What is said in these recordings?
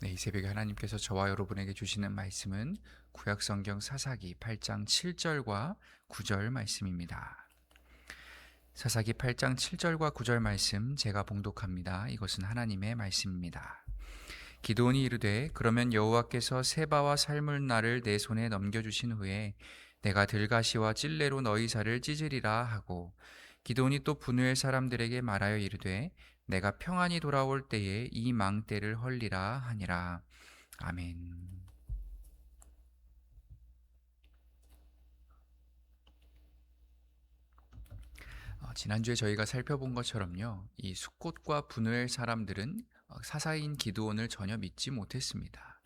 네, 이 새벽에 하나님께서 저와 여러분에게 주시는 말씀은 구약성경 사사기 8장 7절과 9절 말씀입니다. 사사기 8장 7절과 9절 말씀 제가 봉독합니다. 이것은 하나님의 말씀입니다. 기드온이 이르되 그러면 여호와께서 세바와 살물나를 내 손에 넘겨주신 후에 내가 들가시와 찔레로 너희 살을 찢으리라 하고, 기드온이 또 분우엘 사람들에게 말하여 이르되 내가 평안히 돌아올 때에 이 망대를 헐리라 하니라. 아멘. 지난주에 저희가 살펴본 것처럼요, 이 숫곳과 분우엘 사람들은 사사인 기드온을 전혀 믿지 못했습니다.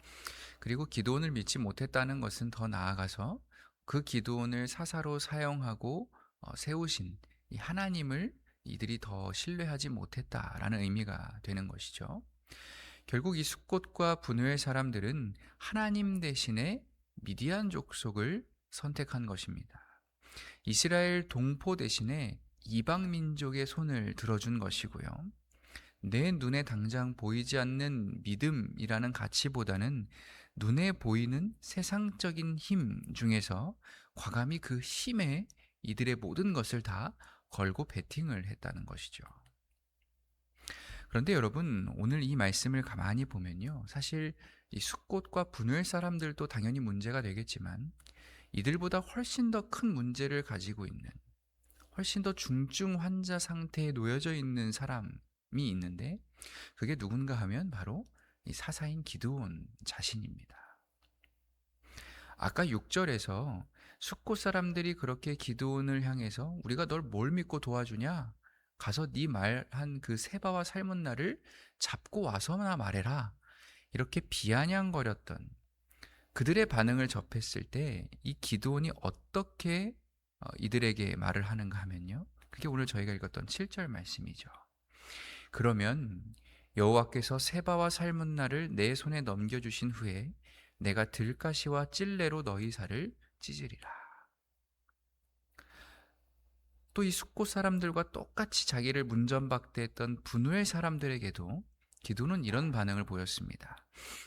그리고 기드온을 믿지 못했다는 것은 더 나아가서 그 기드온을 사사로 사용하고 세우신 이 하나님을 이들이 더 신뢰하지 못했다라는 의미가 되는 것이죠. 결국 이 숫곳과 분우엘 사람들은 하나님 대신에 미디안 족속을 선택한 것입니다. 이스라엘 동포 대신에 이방 민족의 손을 들어준 것이고요. 내 눈에 당장 보이지 않는 믿음이라는 가치보다는 눈에 보이는 세상적인 힘 중에서 과감히 그 힘에 이들의 모든 것을 다 걸고 베팅을 했다는 것이죠. 그런데 여러분, 오늘 이 말씀을 가만히 보면요, 사실 이 숫곳과 분우엘 사람들도 당연히 문제가 되겠지만 이들보다 훨씬 더 큰 문제를 가지고 있는, 훨씬 더 중증 환자 상태에 놓여져 있는 사람이 있는데, 그게 누군가 하면 바로 이 사사인 기드온 자신입니다. 아까 6절에서 숫곳 사람들이 그렇게 기드온을 향해서 우리가 널 뭘 믿고 도와주냐? 가서 네 말한 그 세바와 살문나를 잡고 와서나 말해라. 이렇게 비아냥거렸던 그들의 반응을 접했을 때 이 기드온이 어떻게 이들에게 말을 하는가 하면요, 그게 오늘 저희가 읽었던 7절 말씀이죠. 그러면 여호와께서 세바와 살문나를 내 손에 넘겨주신 후에 내가 들가시와 찔레로 너희 살을 찢으리라. 또 이 숫곳 사람들과 똑같이 자기를 문전박대했던 분우엘 사람들에게도 기도는 이런 반응을 보였습니다.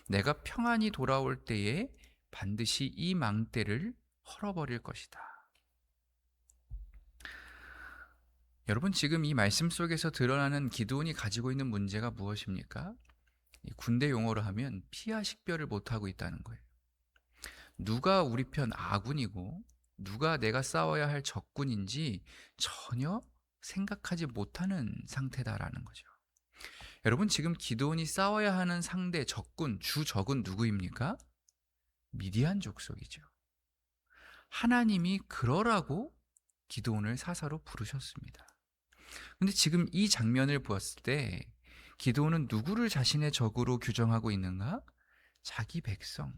내가 평안히 돌아올 때에 반드시 이 망대를 헐어버릴 것이다. 여러분, 지금 이 말씀 속에서 드러나는 기드온이 가지고 있는 문제가 무엇입니까? 이 군대 용어로 하면 피하 식별을 못하고 있다는 거예요. 누가 우리 편 아군이고 누가 내가 싸워야 할 적군인지 전혀 생각하지 못하는 상태다라는 거죠. 여러분, 지금 기드온이 싸워야 하는 상대 적군, 주적은 누구입니까? 미디안 족속이죠. 하나님이 그러라고 기드온을 사사로 부르셨습니다. 근데 지금 이 장면을 보았을 때 기드온은 누구를 자신의 적으로 규정하고 있는가? 자기 백성,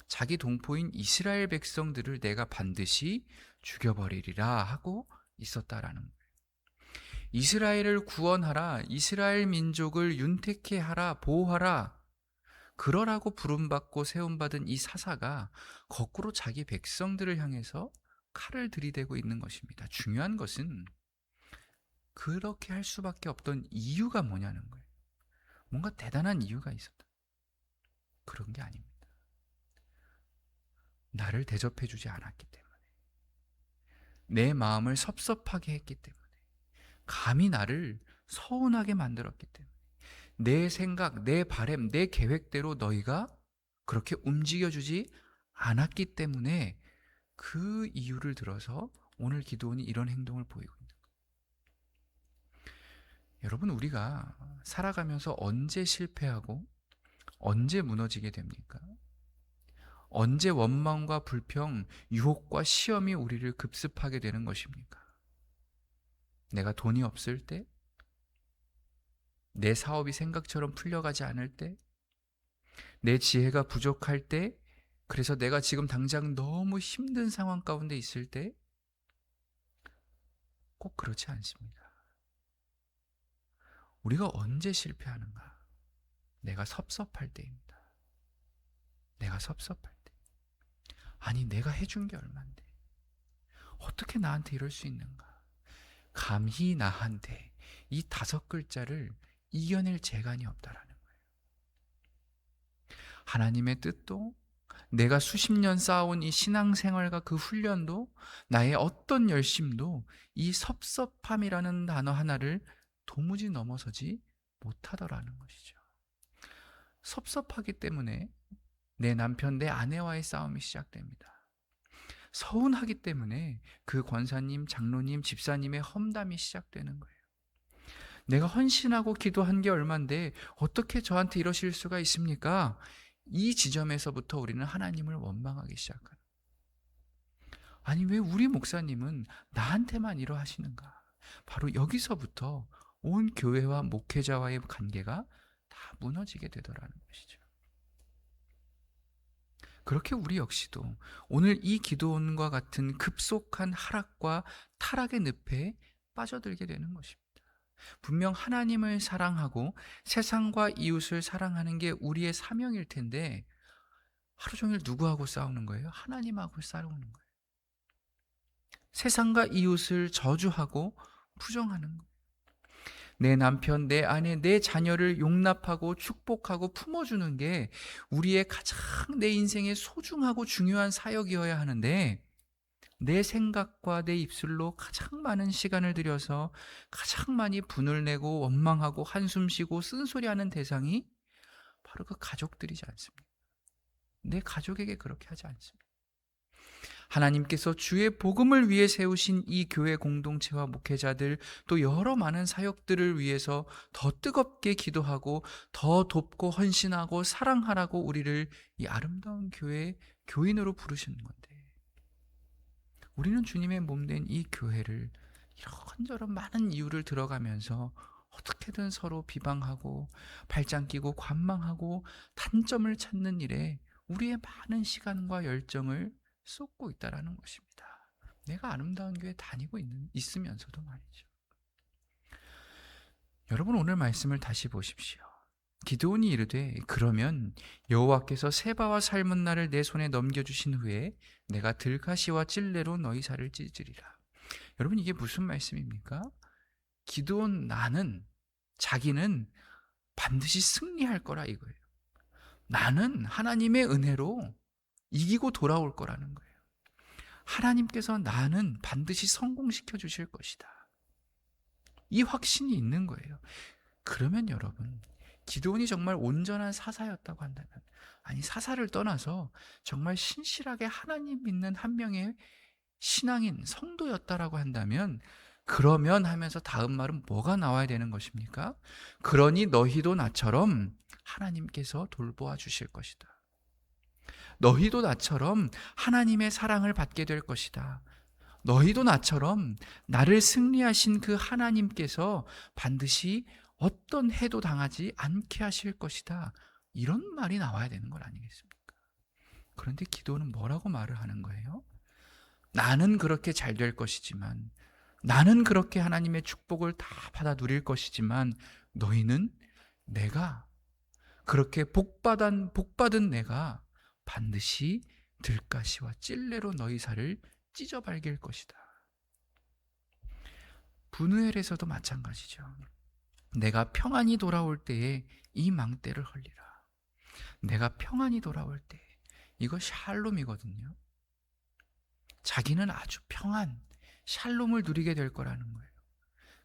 자기 동포인 이스라엘 백성들을 내가 반드시 죽여버리리라 하고 있었다라는 거예요. 이스라엘을 구원하라, 이스라엘 민족을 윤택케 하라, 보호하라, 그러라고 부름받고 세움받은 이 사사가 거꾸로 자기 백성들을 향해서 칼을 들이대고 있는 것입니다. 중요한 것은 그렇게 할 수밖에 없던 이유가 뭐냐는 거예요. 뭔가 대단한 이유가 있었다. 그런 게 아닙니다. 나를 대접해주지 않았기 때문에, 내 마음을 섭섭하게 했기 때문에, 감히 나를 서운하게 만들었기 때문에, 내 생각, 내 바램, 내 계획대로 너희가 그렇게 움직여주지 않았기 때문에 그 이유를 들어서 오늘 기드온이 이런 행동을 보이고 있는 거예요. 여러분, 우리가 살아가면서 언제 실패하고 언제 무너지게 됩니까? 언제 원망과 불평, 유혹과 시험이 우리를 급습하게 되는 것입니까? 내가 돈이 없을 때, 내 사업이 생각처럼 풀려가지 않을 때, 내 지혜가 부족할 때, 그래서 내가 지금 당장 너무 힘든 상황 가운데 있을 때, 꼭 그렇지 않습니다. 우리가 언제 실패하는가? 내가 섭섭할 때입니다. 내가 섭섭할 때. 아니, 내가 해준 게 얼만데 어떻게 나한테 이럴 수 있는가? 감히 나한테 이 5글자를 이겨낼 재간이 없다라는 거예요. 하나님의 뜻도, 내가 수십 년 쌓아온 이 신앙생활과 그 훈련도, 나의 어떤 열심도 이 섭섭함이라는 단어 하나를 도무지 넘어서지 못하더라는 것이죠. 섭섭하기 때문에 내 남편, 내 아내와의 싸움이 시작됩니다. 서운하기 때문에 그 권사님, 장로님, 집사님의 험담이 시작되는 거예요. 내가 헌신하고 기도한 게 얼만데 어떻게 저한테 이러실 수가 있습니까? 이 지점에서부터 우리는 하나님을 원망하기 시작합니다. 아니, 왜 우리 목사님은 나한테만 이러하시는가? 바로 여기서부터 온 교회와 목회자와의 관계가 다 무너지게 되더라는 것이죠. 그렇게 우리 역시도 오늘 이 기도원과 같은 급속한 하락과 타락의 늪에 빠져들게 되는 것입니다. 분명 하나님을 사랑하고 세상과 이웃을 사랑하는 게 우리의 사명일 텐데 하루 종일 누구하고 싸우는 거예요? 하나님하고 싸우는 거예요. 세상과 이웃을 저주하고 부정하는 거예요. 내 남편, 내 아내, 내 자녀를 용납하고 축복하고 품어주는 게 우리의 가장 내 인생에 소중하고 중요한 사역이어야 하는데, 내 생각과 내 입술로 가장 많은 시간을 들여서 가장 많이 분을 내고 원망하고 한숨 쉬고 쓴소리하는 대상이 바로 그 가족들이지 않습니까? 내 가족에게 그렇게 하지 않습니다. 하나님께서 주의 복음을 위해 세우신 이 교회 공동체와 목회자들, 또 여러 많은 사역들을 위해서 더 뜨겁게 기도하고 더 돕고 헌신하고 사랑하라고 우리를 이 아름다운 교회 교인으로 부르시는 건데, 우리는 주님의 몸된 이 교회를 이런저런 많은 이유를 들어가면서 어떻게든 서로 비방하고 발장 끼고 관망하고 단점을 찾는 일에 우리의 많은 시간과 열정을 쏟고 있다라는 것입니다. 내가 아름다운 교회 다니고 있으면서도 말이죠. 여러분, 오늘 말씀을 다시 보십시오. 기드온이 이르되, 그러면 여호와께서 세바와 살문 나를 내 손에 넘겨주신 후에 내가 들가시와 찔레로 너희 살을 찢으리라. 여러분, 이게 무슨 말씀입니까? 기드온 자기는 반드시 승리할 거라 이거예요. 나는 하나님의 은혜로 이기고 돌아올 거라는 거예요. 하나님께서 나는 반드시 성공시켜 주실 것이다. 이 확신이 있는 거예요. 그러면 여러분, 기드온이 정말 온전한 사사였다고 한다면, 아니 사사를 떠나서 정말 신실하게 하나님 믿는 한 명의 신앙인 성도였다라고 한다면, 그러면 하면서 다음 말은 뭐가 나와야 되는 것입니까? 그러니 너희도 나처럼 하나님께서 돌보아 주실 것이다. 너희도 나처럼 하나님의 사랑을 받게 될 것이다. 너희도 나처럼 나를 승리하신 그 하나님께서 반드시 어떤 해도 당하지 않게 하실 것이다. 이런 말이 나와야 되는 건 아니겠습니까? 그런데 기도는 뭐라고 말을 하는 거예요? 나는 그렇게 잘 될 것이지만, 나는 그렇게 하나님의 축복을 다 받아 누릴 것이지만, 너희는 내가 그렇게 복받은 내가 반드시 들가시와 찔레로 너희 살을 찢어 발길 것이다. 분우엘에서도 마찬가지죠. 내가 평안히 돌아올 때에 이 망대를 헐리라. 내가 평안히 돌아올 때, 이거 샬롬이거든요. 자기는 아주 평안, 샬롬을 누리게 될 거라는 거예요.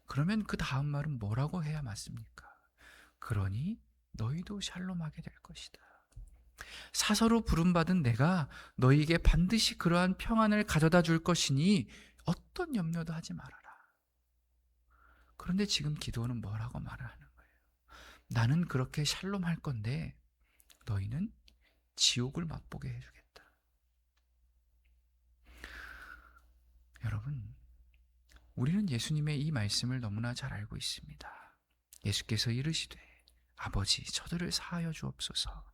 그러면 그 다음 말은 뭐라고 해야 맞습니까? 그러니 너희도 샬롬하게 될 것이다. 사서로 부름받은 내가 너희에게 반드시 그러한 평안을 가져다 줄 것이니 어떤 염려도 하지 말아라. 그런데 지금 기도는 뭐라고 말을 하는 거예요? 나는 그렇게 샬롬할 건데 너희는 지옥을 맛보게 해주겠다. 여러분, 우리는 예수님의 이 말씀을 너무나 잘 알고 있습니다. 예수께서 이르시되, 아버지 저들을 사하여 주옵소서,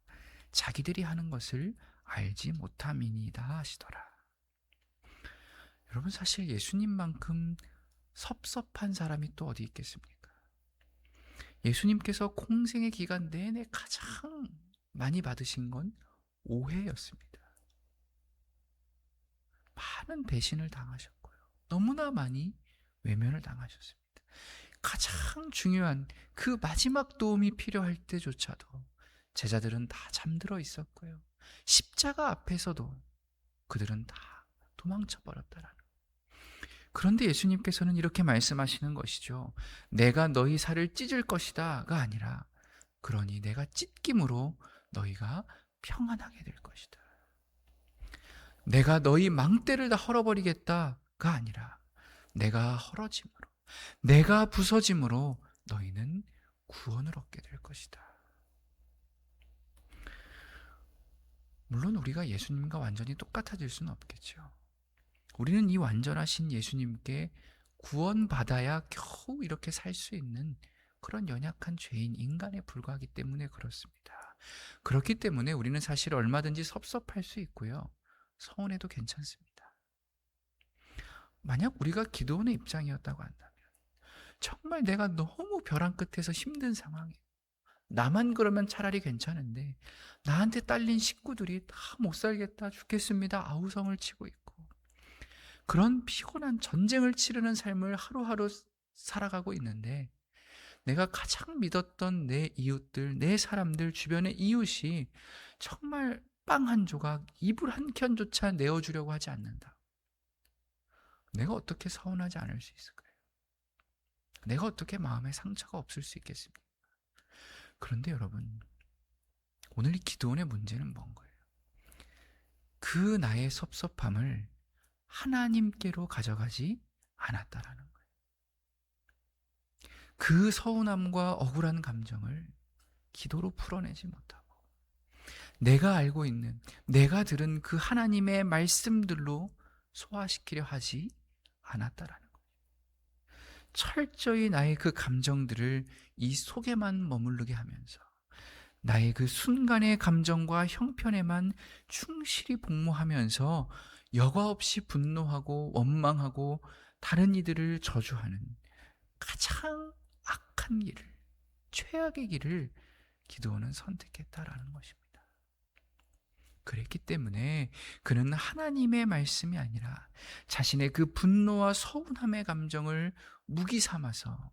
자기들이 하는 것을 알지 못함이니이다 하시더라. 여러분, 사실 예수님만큼 섭섭한 사람이 또 어디 있겠습니까? 예수님께서 공생의 기간 내내 가장 많이 받으신 건 오해였습니다. 많은 배신을 당하셨고요. 너무나 많이 외면을 당하셨습니다. 가장 중요한 그 마지막 도움이 필요할 때조차도 제자들은 다 잠들어 있었고요. 십자가 앞에서도 그들은 다 도망쳐 버렸다라는. 그런데 예수님께서는 이렇게 말씀하시는 것이죠. 내가 너희 살을 찢을 것이다가 아니라 그러니 내가 찢김으로 너희가 평안하게 될 것이다. 내가 너희 망대를 다 헐어버리겠다가 아니라 내가 헐어짐으로, 내가 부서짐으로 너희는 구원을 얻게 될 것이다. 물론 우리가 예수님과 완전히 똑같아질 수는 없겠죠. 우리는 이 완전하신 예수님께 구원받아야 겨우 이렇게 살 수 있는 그런 연약한 죄인 인간에 불과하기 때문에 그렇습니다. 그렇기 때문에 우리는 사실 얼마든지 섭섭할 수 있고요. 서운해도 괜찮습니다. 만약 우리가 기도원의 입장이었다고 한다면 정말 내가 너무 벼랑 끝에서 힘든 상황이에요. 나만 그러면 차라리 괜찮은데 나한테 딸린 식구들이 다 못 살겠다, 죽겠습니다 아우성을 치고 있고, 그런 피곤한 전쟁을 치르는 삶을 하루하루 살아가고 있는데 내가 가장 믿었던 내 이웃들, 내 사람들, 주변의 이웃이 정말 빵 한 조각, 이불 한 켠조차 내어주려고 하지 않는다. 내가 어떻게 서운하지 않을 수 있을까요? 내가 어떻게 마음에 상처가 없을 수 있겠습니까? 그런데 여러분, 오늘 이 기도원의 문제는 뭔 거예요? 그 나의 섭섭함을 하나님께로 가져가지 않았다라는 거예요. 그 서운함과 억울한 감정을 기도로 풀어내지 못하고 내가 알고 있는, 내가 들은 그 하나님의 말씀들로 소화시키려 하지 않았다라는 거예요. 철저히 나의 그 감정들을 이 속에만 머무르게 하면서 나의 그 순간의 감정과 형편에만 충실히 복무하면서 여과 없이 분노하고 원망하고 다른 이들을 저주하는 가장 악한 길을, 최악의 길을 기드온은 선택했다라는 것입니다. 그랬기 때문에 그는 하나님의 말씀이 아니라 자신의 그 분노와 서운함의 감정을 무기 삼아서,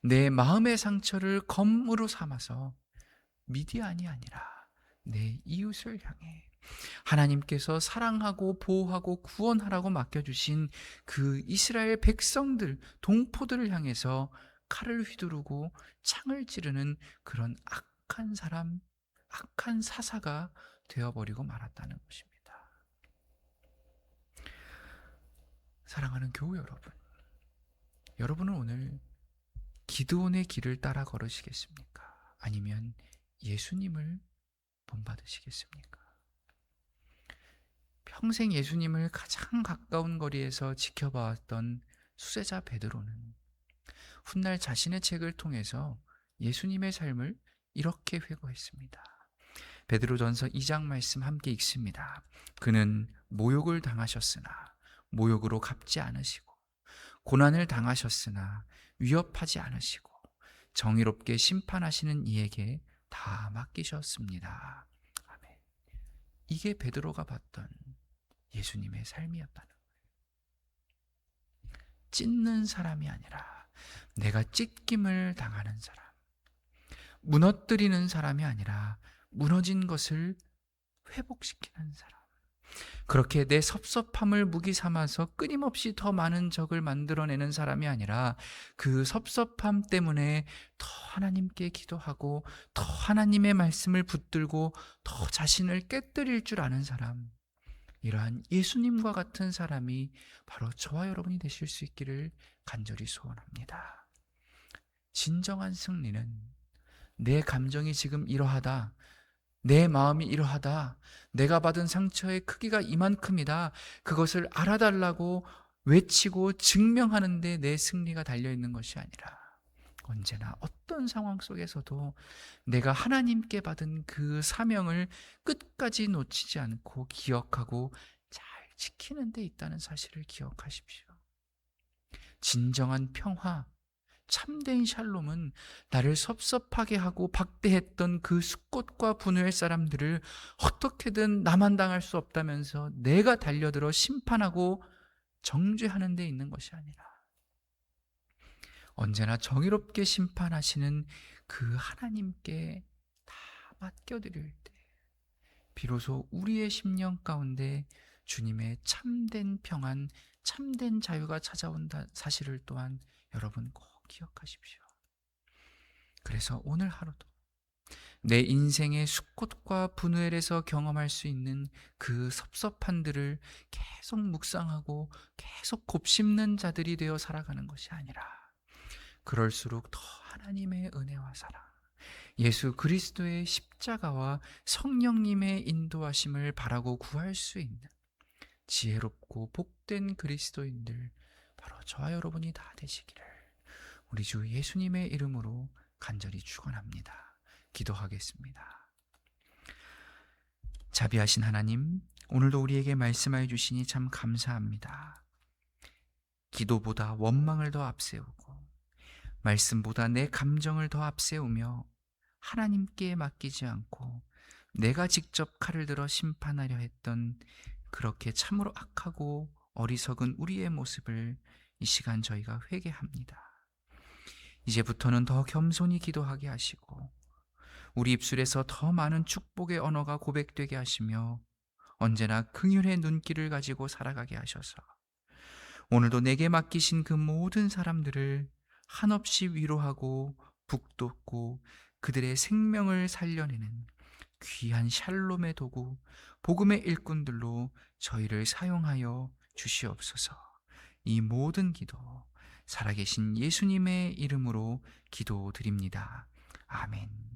내 마음의 상처를 검으로 삼아서 미디안이 아니라 내 이웃을 향해 하나님께서 사랑하고 보호하고 구원하라고 맡겨주신 그 이스라엘 백성들, 동포들을 향해서 칼을 휘두르고 창을 찌르는 그런 악한 사람, 악한 사사가 되어버리고 말았다는 것입니다. 사랑하는 교우 여러분, 여러분은 오늘 기드온의 길을 따라 걸으시겠습니까? 아니면 예수님을 본받으시겠습니까? 평생 예수님을 가장 가까운 거리에서 지켜봐왔던 수제자 베드로는 훗날 자신의 책을 통해서 예수님의 삶을 이렇게 회고했습니다. 베드로전서 2장 말씀 함께 읽습니다. 그는 모욕을 당하셨으나 모욕으로 갚지 않으시고, 고난을 당하셨으나 위협하지 않으시고, 정의롭게 심판하시는 이에게 다 맡기셨습니다. 아멘. 이게 베드로가 봤던 예수님의 삶이었다는 거예요. 찢는 사람이 아니라 내가 찢김을 당하는 사람, 무너뜨리는 사람이 아니라 무너진 것을 회복시키는 사람, 그렇게 내 섭섭함을 무기 삼아서 끊임없이 더 많은 적을 만들어내는 사람이 아니라 그 섭섭함 때문에 더 하나님께 기도하고 더 하나님의 말씀을 붙들고 더 자신을 깨뜨릴 줄 아는 사람, 이러한 예수님과 같은 사람이 바로 저와 여러분이 되실 수 있기를 간절히 소원합니다. 진정한 승리는 내 감정이 지금 이러하다, 내 마음이 이러하다, 내가 받은 상처의 크기가 이만큼이다, 그것을 알아달라고 외치고 증명하는 데 내 승리가 달려있는 것이 아니라 언제나 어떤 상황 속에서도 내가 하나님께 받은 그 사명을 끝까지 놓치지 않고 기억하고 잘 지키는 데 있다는 사실을 기억하십시오. 진정한 평화, 참된 샬롬은 나를 섭섭하게 하고 박대했던 그 숙곳과 분노의 사람들을 어떻게든 나만 당할 수 없다면서 내가 달려들어 심판하고 정죄하는 데 있는 것이 아니라 언제나 정의롭게 심판하시는 그 하나님께 다 맡겨드릴 때 비로소 우리의 심령 가운데 주님의 참된 평안, 참된 자유가 찾아온다 사실을 또한 여러분 꼭 기억하십시오. 그래서 오늘 하루도 내 인생의 숙곳과 분우엘에서 경험할 수 있는 그 섭섭함들을 계속 묵상하고 계속 곱씹는 자들이 되어 살아가는 것이 아니라, 그럴수록 더 하나님의 은혜와 사랑, 예수 그리스도의 십자가와 성령님의 인도하심을 바라고 구할 수 있는 지혜롭고 복된 그리스도인들, 바로 저와 여러분이 다 되시기를 우리 주 예수님의 이름으로 간절히 축원합니다. 기도하겠습니다. 자비하신 하나님, 오늘도 우리에게 말씀하여 주시니 참 감사합니다. 기도보다 원망을 더 앞세우고 말씀보다 내 감정을 더 앞세우며 하나님께 맡기지 않고 내가 직접 칼을 들어 심판하려 했던 그렇게 참으로 악하고 어리석은 우리의 모습을 이 시간 저희가 회개합니다. 이제부터는 더 겸손히 기도하게 하시고 우리 입술에서 더 많은 축복의 언어가 고백되게 하시며 언제나 긍휼의 눈길을 가지고 살아가게 하셔서 오늘도 내게 맡기신 그 모든 사람들을 한없이 위로하고 북돋고 그들의 생명을 살려내는 귀한 샬롬의 도구, 복음의 일꾼들로 저희를 사용하여 주시옵소서. 이 모든 기도 살아계신 예수님의 이름으로 기도드립니다. 아멘.